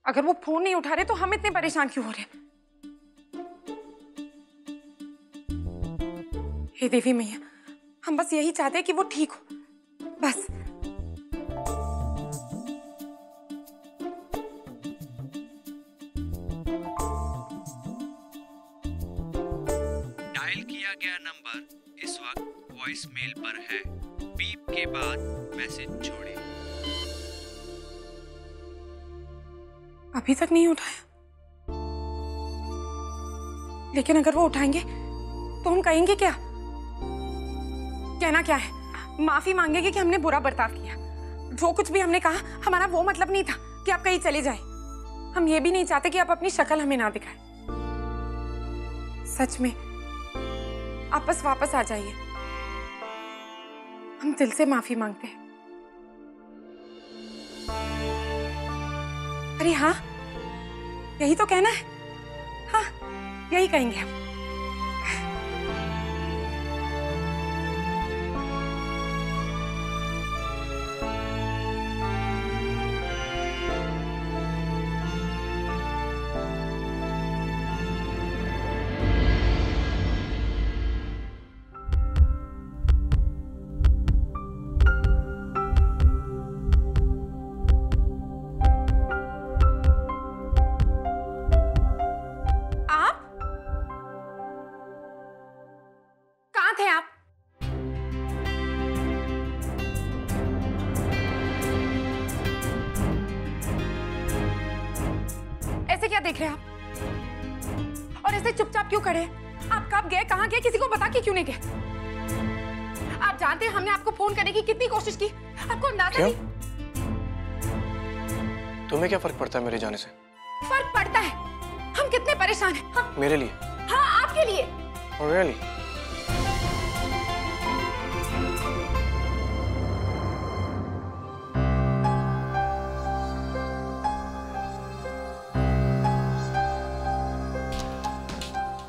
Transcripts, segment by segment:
अगर वो फोन नहीं उठा रहे तो हम इतने परेशान क्यों हो रहे? हे देवी मैया, हम बस यही चाहते हैं कि वो ठीक हो, बस। डायल किया गया नंबर इस वक्त वॉइस मेल पर है। बीप के बाद मैसेज छोड़ें। अभी तक नहीं उठाया, लेकिन अगर वो उठाएंगे तो हम कहेंगे क्या? कहना क्या है? माफी मांगेंगे कि हमने बुरा बर्ताव किया। जो कुछ भी हमने कहा हमारा वो मतलब नहीं था कि आप कहीं चले जाए। हम ये भी नहीं चाहते कि आप अपनी शक्ल हमें ना दिखाएं। सच में आप बस वापस आ जाइए, हम दिल से माफी मांगते हैं। अरे हाँ, यही तो कहना है। हाँ, यही कहेंगे हम। थे आप? ऐसे क्या देख रहे हैं आप? और ऐसे चुपचाप क्यों खड़े हैं? आप कब गए, कहां गए, किसी को बता के क्यों नहीं गए? आप जानते हैं हमने आपको फोन करने की कितनी कोशिश की, आपको अंदाजा नहीं? तुम्हें क्या फर्क पड़ता है मेरे जाने से? फर्क पड़ता है। हम कितने परेशान हैं। हम... मेरे लिए? हाँ, आपके लिए। Oh, really?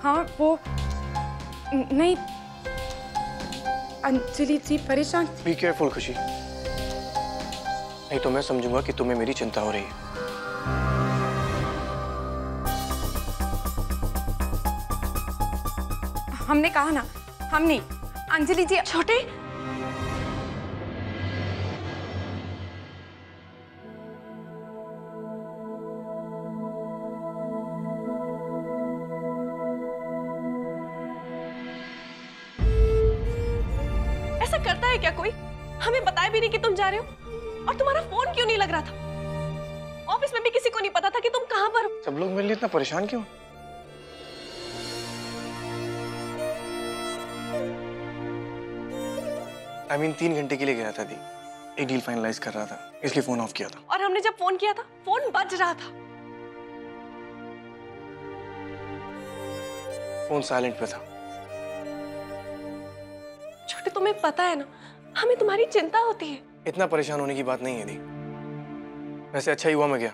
हाँ, वो नहीं, अंजलि जी परेशान। Be careful, खुशी। नहीं तो मैं समझूंगा कि तुम्हें मेरी चिंता हो रही है। हमने कहा ना, हम नहीं। अंजलि जी। छोटे, ऐसा करता है क्या कोई? हमें बताया भी नहीं कि तुम जा रहे हो। और तुम्हारा फोन क्यों नहीं लग रहा था? ऑफिस में भी किसी को नहीं पता था कि तुम कहां पर हो। सब लोग मेरे लिए इतना परेशान क्यों? I mean, 3 घंटे के लिए गया था दी। एक डील फाइनलाइज कर रहा था, इसलिए फोन ऑफ किया था। और हमने जब फोन किया था, फोन बज रहा था। फोन साइलेंट पे था। छोटे, तुम्हें पता है ना, हमें तुम्हारी चिंता होती है। इतना परेशान होने की बात नहीं है दी। वैसे अच्छा ही हुआ मैं गया।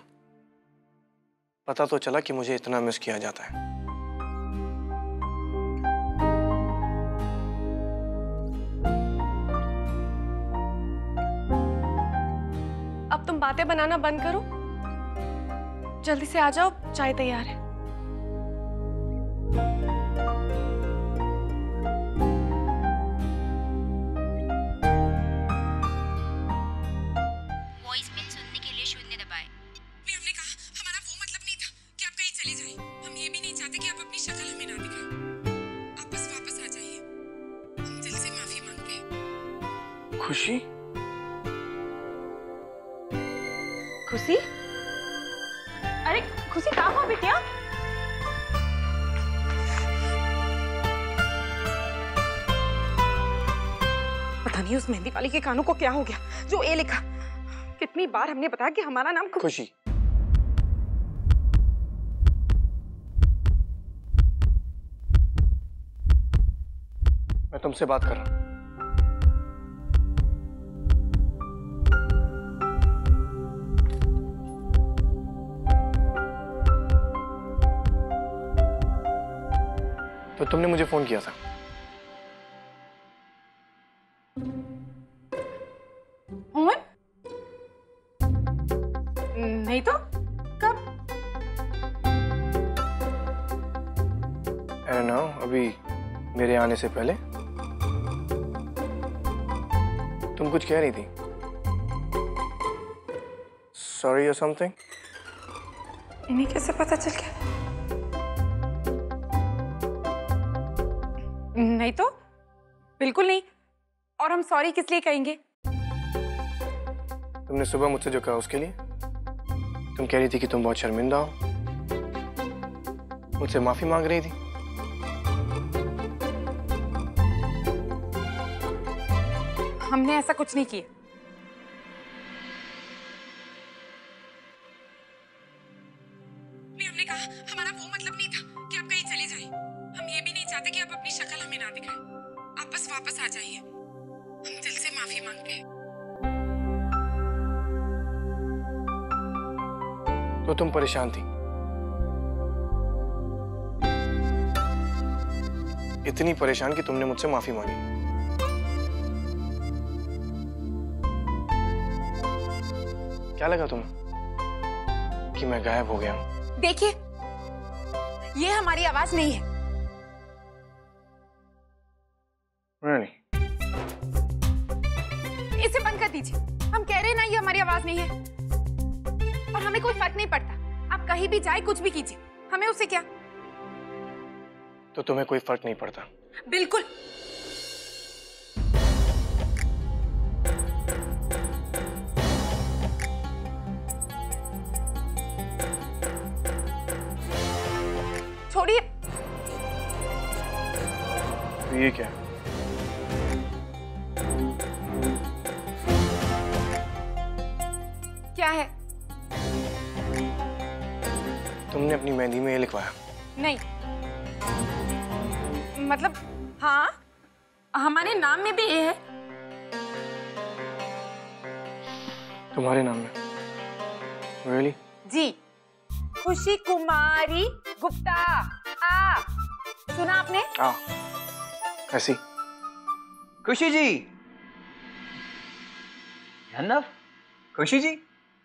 पता तो चला कि मुझे इतना मिस किया जाता है। अब तुम बातें बनाना बंद करो, जल्दी से आ जाओ, चाय तैयार है। वॉइस मेल सुनने के लिए 0 दबाएं। हमने कहा हमारा वो मतलब नहीं था कि आप कहीं चले जाएं। हम ये भी नहीं चाहते कि आप अपनी शक्ल हमें ना दिखाएं। आप बस वापस आ जाइए, हम दिल से माफी मांगते हैं। खुशी? खुशी? अरे खुशी, कहाँ हो बिटिया? पता नहीं उस मेहंदी वाली के कानों को क्या हो गया जो ए लिखा। कितनी बार हमने बताया कि हमारा नाम खुशी। मैं तुमसे बात कर रहा हूं। तो तुमने मुझे फोन किया था। फोन? नहीं तो कब? I don't know, अभी मेरे आने से पहले तुम कुछ कह रही थी? Sorry or something? इन्हें कैसे पता चल गया? नहीं तो, बिल्कुल नहीं। और हम सॉरी किस लिए कहेंगे? तुमने सुबह मुझसे जो कहा उसके लिए? तुम कह रही थी कि तुम बहुत शर्मिंदा हो, मुझसे माफी मांग रही थी। हमने ऐसा कुछ नहीं किया। हमने कहा हमारा वो मतलब नहीं था कि आप कहीं चले जाएं। हम ये भी नहीं चाहते कि आप अपनी शक्ल हमें ना दिखाएं। आप बस वापस आ जाइए। हम दिल से माफी मांगते हैं। तो तुम परेशान थी, इतनी परेशान कि तुमने मुझसे माफी मांगी। क्या लगा तुम्हें कि मैं गायब हो गया हूं? देखिए, ये हमारी आवाज नहीं है। Really? इसे बंद कर दीजिए। हम कह रहे हैं ना, ये हमारी आवाज नहीं है। और हमें कोई फर्क नहीं पड़ता, आप कहीं भी जाए, कुछ भी कीजिए, हमें उससे क्या। तो तुम्हें कोई फर्क नहीं पड़ता? बिल्कुल। छोड़िए। तो ये क्या? क्या है? तुमने अपनी मेहंदी में ये लिखवाया? नहीं, मतलब हाँ, हमारे नाम में भी ये है। तुम्हारे नाम में? Really? जी, खुशी कुमारी गुप्ता। आ, सुना आपने? ऐसी। खुशी जी, धन्नव, खुशी जी,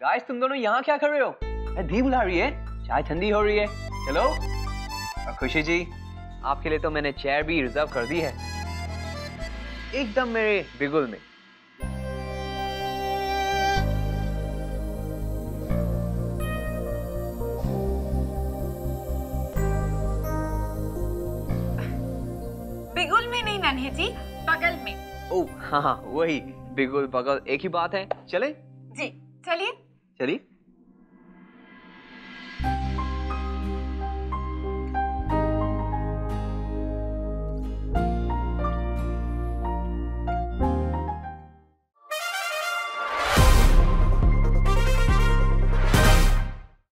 गाइस तुम दोनों यहाँ क्या कर रहे हो? दी बुला रही है, चाय ठंडी हो रही है, चलो। और खुशी जी, आपके लिए तो मैंने चेयर भी रिजर्व कर दी है, एकदम मेरे बिगुल में। बिगुल में नहीं नन्हे जी, बगल में। ओह हाँ हाँ, वही बिगुल बगल एक ही बात है। चले? जी, चलिए। चलिए।